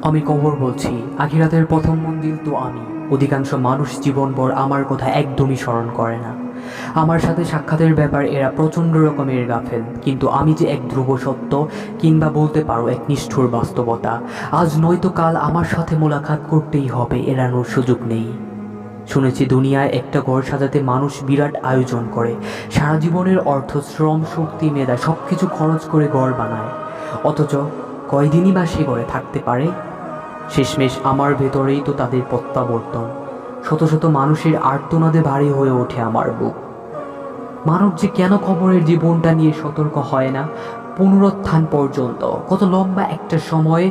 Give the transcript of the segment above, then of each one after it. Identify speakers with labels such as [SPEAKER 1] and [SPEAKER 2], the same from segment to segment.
[SPEAKER 1] আমি কবর বলছি, আখিরাতের প্রথম মন্দির তো আমি। অধিকাংশ মানুষ জীবনভর আমার কথা একদমই স্মরণ করে না। আমার সাথে সাক্ষাতের ব্যাপার এরা প্রচণ্ড রকমের গাফেল, কিন্তু আমি যে এক ধ্রুব সত্য, কিংবা বলতে পারো এক নিষ্ঠুর বাস্তবতা। আজ নয়তো কাল আমার সাথে মোলাকাত করতেই হবে, এড়ানোর সুযোগ নেই। শুনেছি দুনিয়ায় একটা ঘর সাজাতে মানুষ বিরাট আয়োজন করে, সারা জীবনের অর্থ, শ্রম, শক্তি, মেধা সব কিছু খরচ করে ঘর বানায়। অথচ কয়দিনই বা সে ঘরে থাকতে পারে? শেষমেশ আমার ভেতরেই তো তাদের প্রত্যাবর্তন। শত শত মানুষের আর্তনাদে ভারী হয়ে ওঠে আমার বুক। মানব যে কেন কবরের জীবনটা নিয়ে সতর্ক হয় না পুনরুত্থান পর্যন্ত? কত লম্বা একটা সময়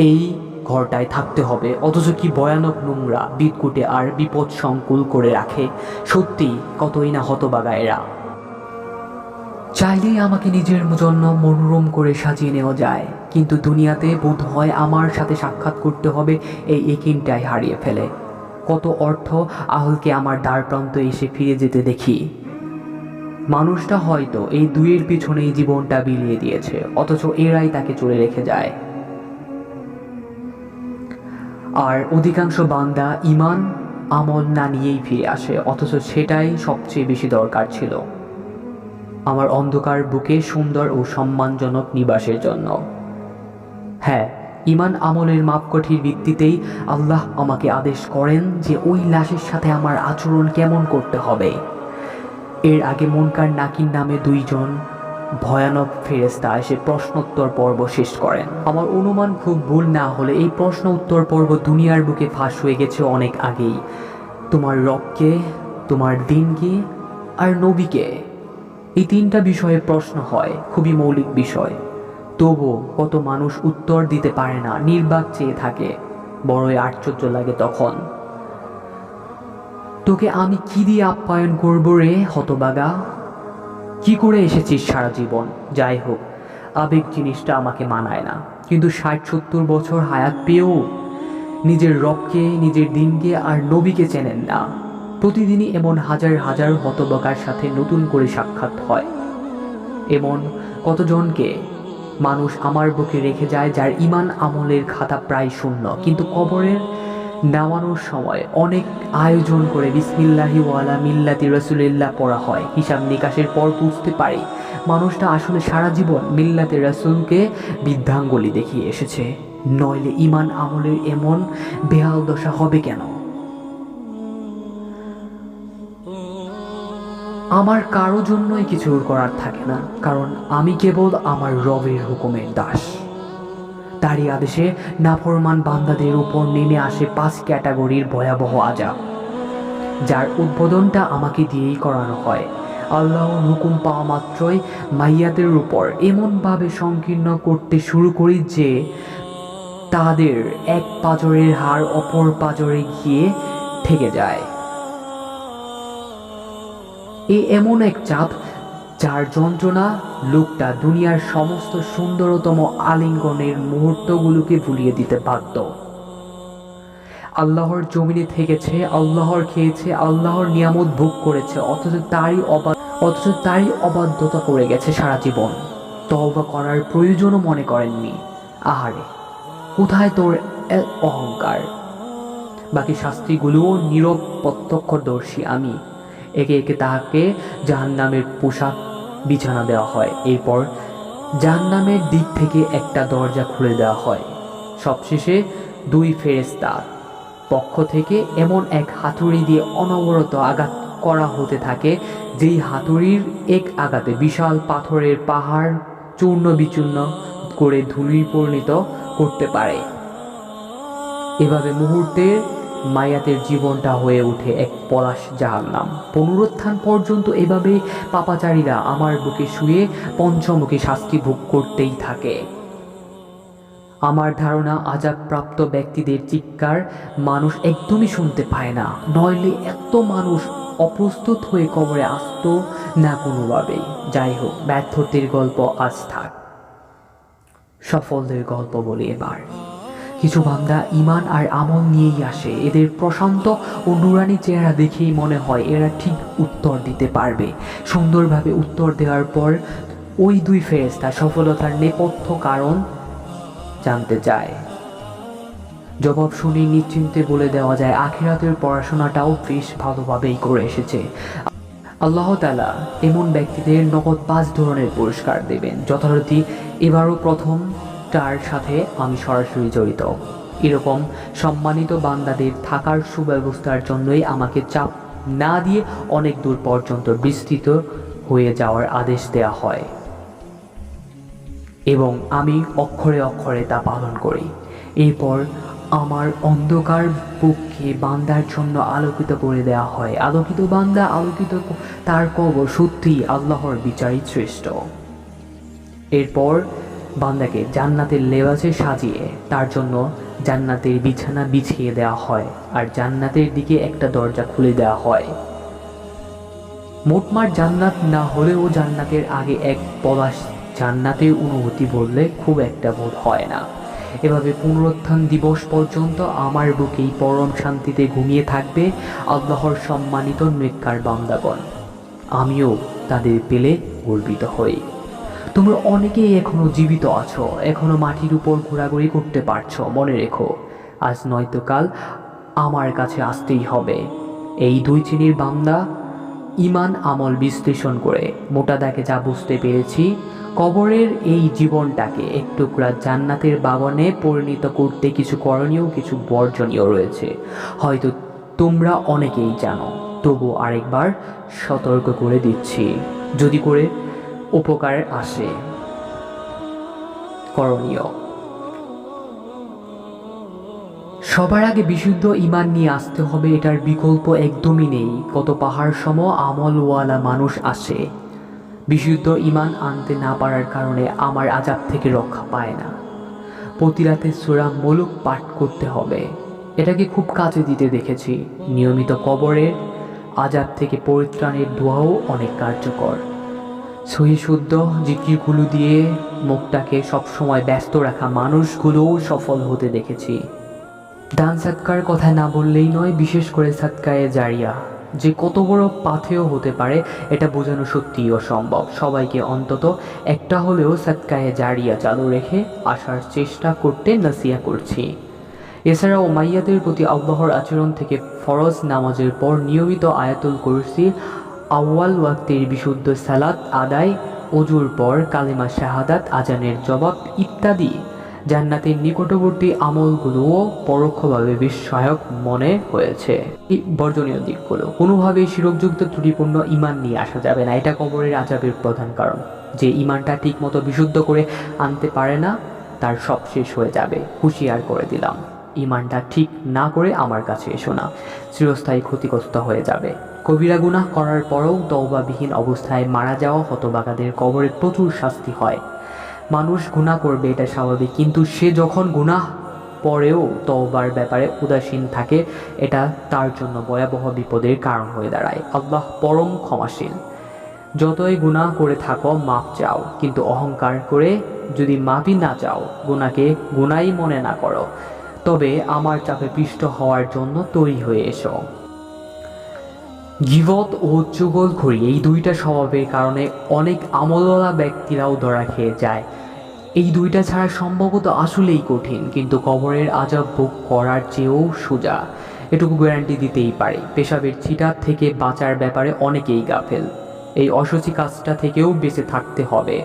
[SPEAKER 1] এই ঘরটায় থাকতে হবে, অথচ কি ভয়ানক নোংরা, বিদকুটে আর বিপদ সংকুল করে রাখে। সত্যি কতই না হতবাগা এরা। চাইলেই আমাকে নিজের জন্য মনোরম করে সাজিয়ে নেওয়া যায়, কিন্তু দুনিয়াতে বোধ হয় আমার সাথে সাক্ষাৎ করতে হবে এই একিনটাই হারিয়ে ফেলে। কত অর্থ আহলকে আমার দ্বার প্রান্তে এসে ফিরে যেতে দেখি। মানুষটা হয়তো এই দুইয়ের পিছনেই জীবনটা বিলিয়ে দিয়েছে, অথচ এরাই তাকে চলে রেখে যায়। আর অধিকাংশ বান্দা ইমান আমল না নিয়েই ফিরে আসে, অথচ সেটাই সবচেয়ে বেশি দরকার ছিল আমার অন্ধকার বুকে সুন্দর ও সম্মানজনক নিবাসের জন্য। হ্যাঁ, ইমান আমলের মাপকাঠির ভিত্তিতেই আল্লাহ আমাকে আদেশ করেন যে ওই লাশের সাথে আমার আচরণ কেমন করতে হবে। এর আগে মুনকার নাকির নামে দুইজন ভয়ানক ফেরেশতা এসে প্রশ্নোত্তর পর্ব শেষ করেন। আমার অনুমান খুব ভুল না হলে এই প্রশ্ন উত্তর পর্ব দুনিয়ার বুকে ফাঁস হয়ে গেছে অনেক আগেই। তোমার রবকে, তোমার দিনকে, আর নবীকে, এই তিনটা বিষয়ে প্রশ্ন হয়, খুবই মৌলিক বিষয়। তবু কত মানুষ উত্তর দিতে পারে না, নির্বাক চেয়ে থাকে। বড়ই আশ্চর্য লাগে তখন। তোকে আমি কি দিয়ে আপ্যায়ন করবো রে হতবাগা? কি করে এসেছিস সারা জীবন? যাই হোক, আবেগ জিনিসটা আমাকে মানায় না, কিন্তু 60-70 বছর হায়াত পেয়েও নিজের রবকে, নিজের দিনকে আর নবীকে চেনেন না। প্রতিদিনই এমন হাজার হাজার হতবাগার সাথে নতুন করে সাক্ষাৎ হয়। এমন কতজনকে মানুষ আমার বুকে রেখে যায় যার ইমান আমলের খাতা প্রায় শূন্য, কিন্তু কবরের নামানোর সময় অনেক আয়োজন করে বিসমিল্লাহি ওয়ালা মিল্লাতি রাসূলিল্লাহ পড়া হয়। হিসাব নিকাশের পর বুঝতে পারি মানুষটা আসলে সারা জীবন মিল্লাতে রাসূলকে বৃদ্ধাঙ্গুলি দেখিয়ে এসেছে, নইলে ইমান আমলের এমন বেহাল দশা হবে কেন? আমার কারো জন্যই কিছু করার থাকে না, কারণ আমি কেবল আমার রবের হুকুমের দাস। তারই আদেশে নাফরমান বান্দাদের উপর নেমে আসে 5 ক্যাটাগরির ভয়াবহ আযাব, যার উদ্বোধনটা আমাকে দিয়েই করানো হয়। আল্লাহর হুকুম পাওয়া মাত্রই মাইয়াদের উপর এমনভাবে সংকীর্ণ করতে শুরু করি যে তাদের এক পাঁজরের হাড় অপর পাঁজরে গিয়ে ঠেকে যায়। এমন এক চাপ যার যন্ত্রণা লোকটা দুনিয়ার সমস্ত সুন্দরতম আলিঙ্গনের মুহূর্তগুলোকে ভুলিয়ে দিতে বাধ্য। আল্লাহর জমিনে থেকেছে, আল্লাহর খেয়েছে, আল্লাহর নিয়ামত ভোগ করেছে, অথচ তারই অবাধ্যতা করে গেছে সারা জীবন। তওবা করার প্রয়োজনও মনে করেননি। আহারে, কোথায় তোর অহংকার? বাকি শাস্তিগুলোও নীরব প্রত্যক্ষদর্শী আমি। একে একে তাহাকে জাহান্নামের পোশাক বিছানা দেওয়া হয়। এরপর জাহান্নামের দিক থেকে একটা দরজা খুলে দেওয়া হয়। সবশেষে 2 ফেরেশতার পক্ষ থেকে এমন এক হাতুড়ি দিয়ে অনবরত আঘাত করা হতে থাকে, যেই হাতুড়ির এক আঘাতে বিশাল পাথরের পাহাড় চূর্ণ বিচূর্ণ করে ধুলি পরিণত করতে পারে। এভাবে মুহূর্তের মায়াতের জীবনটা হয়ে ওঠে এক পলাশ জাহান্নাম। পুনরুত্থান পর্যন্ত এভাবে পাপাচারীরা আমার বুকে শুয়ে পঞ্চমুখী শাস্তি ভোগ করতেই থাকে। আমার ধারণা আযাবপ্রাপ্ত ব্যক্তিদের চিৎকার মানুষ একদমই শুনতে পায় না, নইলে এত মানুষ অপ্রস্তুত হয়ে কবরে আসতো না কোনোভাবেই। যাই হোক, ব্যর্থদের গল্প আজ থাক, সফলদের গল্প বলি এবার। কিছু বান্দা ইমান আর আমল নিয়েই আসে। এদের প্রশান্ত ও নুরানি চেহারা দেখেই মনে হয় এরা ঠিক উত্তর দিতে পারবে। সুন্দরভাবে উত্তর দেওয়ার পর ওই 2 ফেরেশতা সফলতার নেপথ্য কারণ জানতে চায়। জবাব শুনে নিশ্চিন্তে বলে দেওয়া যায় আখিরাতের পড়াশোনাটাও বেশ ভালোভাবেই করে এসেছে। আল্লাহ তাআলা এমন ব্যক্তিদের নগদ 5 ধরনের পুরস্কার দেবেন। যথারীতি এবারও প্রথমটার সাথে আমি সরাসরি জড়িত। এরকম সম্মানিত বান্দাদের থাকার সুব্যবস্থার জন্যই আমাকে চাপ না দিয়ে অনেক দূর পর্যন্ত বিস্তৃত হয়ে যাওয়ার আদেশ দেওয়া হয় এবং আমি অক্ষরে অক্ষরে তা পালন করি। এরপর আমার অন্ধকার বুককে বান্দার জন্য আলোকিত করে দেওয়া হয়। আলোকিত বান্দা, আলোকিত তার কবর সত্যিই আল্লাহর বিচারই শ্রেষ্ঠ। এরপর বান্দাকে জান্নাতের লেবাসে সাজিয়ে তার জন্য জান্নাতের বিছানা বিছিয়ে দেওয়া হয় আর জান্নাতের দিকে একটা দরজা খুলে দেওয়া হয়। মোটমাট জান্নাত না হলেও জান্নাতের আগে এক পলাশ জান্নাতের অনুভূতি বললে খুব একটা বোধ হয় না। এভাবে পুনরুত্থান দিবস পর্যন্ত আমার বুকেই পরম শান্তিতে ঘুমিয়ে থাকবে আল্লাহর সম্মানিত নেককার বান্দাগণ। আমিও তাদের পেলে গর্বিত হই। তোমরা অনেকেই এখনো জীবিত আছো, এখনো মাটির উপর ঘোরাঘুরি করতে পারছো। মনে রেখো, আজ নয়তো কাল আমার কাছে আসতেই হবে। এই 2 শ্রেণীর বান্দা ঈমান আমল বিশ্লেষণ করে মোটা দাগে যা বুঝতে পেরেছি, কবরের এই জীবনটাকে এক টুকরা জান্নাতের বাগানে পরিণত করতে কিছু করণীয়, কিছু বর্জনীয় রয়েছে। হয়তো তোমরা অনেকেই জানো, তবু আরেকবার সতর্ক করে দিচ্ছি, যদি করে উপকার আসে। করণীয়: সবার আগে বিশুদ্ধ ঈমান নিয়ে আসতে হবে, এটার বিকল্প একদমই নেই। কত পাহাড় সম আমলওয়ালা মানুষ আসে, বিশুদ্ধ ঈমান আনতে না পারার কারণে আমার আযাব থেকে রক্ষা পায় না। প্রতি রাতে সূরা মুলক পাঠ করতে হবে, এটাকে খুব কাজে দিতে দেখেছি। নিয়মিত কবরের আযাব থেকে পরিত্রাণের দোয়াও অনেক কার্যকর। সহি শুদ্ধ জিকিরগুলো দিয়ে মুখটাকে সবসময় ব্যস্ত রাখা মানুষগুলোও সফল হতে দেখেছি। দান সাদকার কথা না বললেই নয়, বিশেষ করে সাদকায়ে জারিয়া যে কত বড় পাথেয় হতে পারে এটা বোঝানো সত্যিই অসম্ভব। সবাইকে অন্তত একটা হলেও সাদকায়ে জারিয়া চালু রেখে আসার চেষ্টা করতে নসিহত করছি। এছাড়া উমাইয়াদের প্রতি আল্লাহর আচরণ থেকে ফরজ নামাজের পর নিয়মিত আয়াতুল কুরসি, আউয়াল ওয়াক্তের বিশুদ্ধ সালাত আদায়, ওযুর পর কালিমা শাহাদাত, আজানের জবাব ইত্যাদি জান্নাতের নিকটবর্তী আমলগুলোও পরোক্ষভাবে সহায়ক মনে হয়েছে। এই বর্জনীয় দিকগুলো কোনোভাবেই শিরকযুক্ত ত্রুটিপূর্ণ ঈমান নিয়ে আসা যাবে না। এটা কবরের আযাবের প্রধান কারণ। যে ঈমানটা ঠিকমতো বিশুদ্ধ করে আনতে পারে না তার সব শেষ হয়ে যাবে। হুঁশিয়ার করে দিলাম, ঈমানটা ঠিক না করে আমার কাছে এসো না, চিরস্থায়ী ক্ষতিগ্রস্ত হয়ে যাবে। কবিরা গুনাহ করার পরেও তওবাবিহীন অবস্থায় মারা যাওয়া হতভাগাদের কবরে প্রচুর শাস্তি হয়। মানুষ গুনাহ করবে, এটা স্বাভাবিক, কিন্তু সে যখন গুনাহ পরেও তওবার ব্যাপারে উদাসীন থাকে, এটা তার জন্য ভয়াবহ বিপদের কারণ হয়ে দাঁড়ায়। আল্লাহ পরম ক্ষমাশীল। যতই গুনাহ করে থাকো মাপ চাও, কিন্তু অহংকার করে যদি মাপই না চাও, গুনাহকে গুনাহই মনে না করো, তবে আমার চাপে পিষ্ট হওয়ার জন্য তৈরি হয়ে এসো। গীবত ও চুগলখড়ি এই 2টা স্বভাবের কারণে অনেক আমলওয়ালা ব্যক্তিরাও ধরা খেয়ে যায়। এই 2টা ছাড়া সম্ভবত আসলেই কঠিন, কিন্তু কবরের আযাব ভোগ করার চেয়েও সোজা, এটুকু গ্যারান্টি দিতেই পারি। পেশাবের ছিটা থেকে বাঁচার ব্যাপারে অনেকেই গাফেল। এই অসুচি কাজটা থেকেও বেঁচে থাকতে হবে।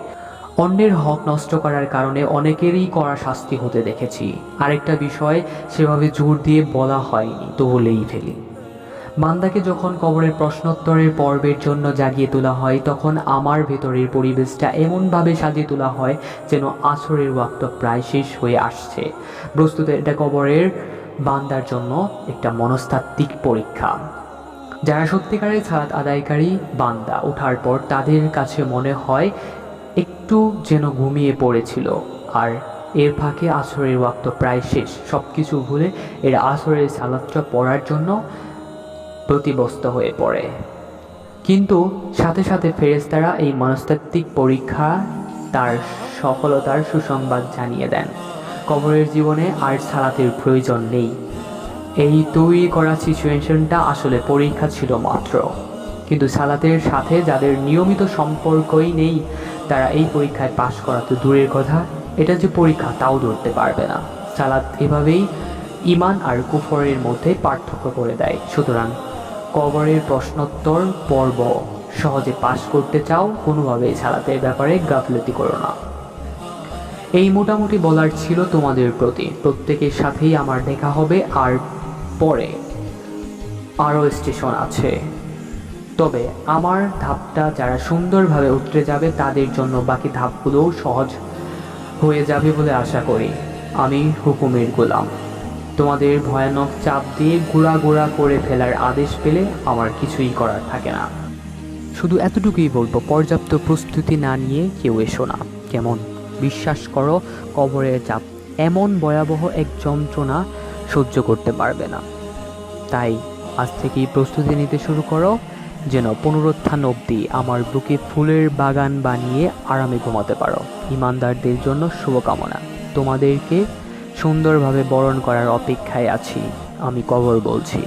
[SPEAKER 1] অন্যের হক নষ্ট করার কারণে অনেকেরই করা শাস্তি হতে দেখেছি। আরেকটা বিষয় সেভাবে জোর দিয়ে বলা হয়নি, তো বলেই ফেলি। বান্দাকে যখন কবরের প্রশ্নোত্তরের পর্বের জন্য জাগিয়ে তোলা হয়, তখন আমার ভেতরের পরিবেশটা এমনভাবে সাজিয়ে তোলা হয় যেন আসরের ওয়াক্ত প্রায় শেষ হয়ে আসছে। বস্তুত এটা কবরের বান্দার জন্য একটা মনস্তাত্ত্বিক পরীক্ষা। যারা সত্যিকারের সালাত আদায়কারী বান্দা, ওঠার পর তাদের কাছে মনে হয় একটু যেন ঘুমিয়ে পড়েছিল, আর এর ফাঁকে আসরের ওয়াক্ত প্রায় শেষ। সব কিছু ভুলে এরা আসরের সালাতটা পড়ার জন্য প্রতিবস্ত হয়ে পড়ে। কিন্তু সাথে সাথে ফেরেশতারা এই মনস্তাত্ত্বিক পরীক্ষা তার সফলতার সুসংবাদ জানিয়ে দেন। কবরের জীবনে আর সালাতের প্রয়োজন নেই। এই তৈরি করা সিচুয়েশনটা আসলে পরীক্ষা ছিল মাত্র, কিন্তু সালাতের সাথে যাদের নিয়মিত সম্পর্কই নেই তারা এই পরীক্ষায় পাশ করা তো দূরের কথা, এটা যে পরীক্ষা তাও ধরতে পারবে না। সালাত এভাবেই ঈমান আর কুফরের মধ্যে পার্থক্য করে দেয়। সুতরাং কবরের প্রশ্নোত্তর পর্ব সহজে পাশ করতে চাও, কোনোভাবেই সালাতের ব্যাপারে গাফলতি করো না। এই মোটামুটি বলার ছিল তোমাদের প্রতি। প্রত্যেকের সাথেই আমার দেখা হবে, আর পরে আরও স্টেশন আছে। তবে আমার ধাপটা যারা সুন্দরভাবে উতরে যাবে তাদের জন্য বাকি ধাপগুলোও সহজ হয়ে যাবে বলে আশা করি। আমি হুকুমের গোলাম। তোমাদের ভয়ানক চাপ দিয়ে গুঁড়া করে ফেলার আদেশ পেলে আমার কিছুই করার থাকে না। শুধু এতটুকুই বলবো, পর্যাপ্ত প্রস্তুতি না নিয়ে কেউ এসো না। কেমন? বিশ্বাস করো, কবরের চাপ এমন ভয়াবহ এক যন্ত্রণা সহ্য করতে পারবে না। তাই আজ থেকেই প্রস্তুতি নিতে শুরু করো, যেন পুনরুত্থান অবধি আমার বুকে ফুলের বাগান বানিয়ে আরামে ঘুমাতে পারো। ইমানদারদের জন্য শুভকামনা। তোমাদেরকে সুন্দরভাবে বরণ করার অপেক্ষায় আছি। আমি কবর বলছি।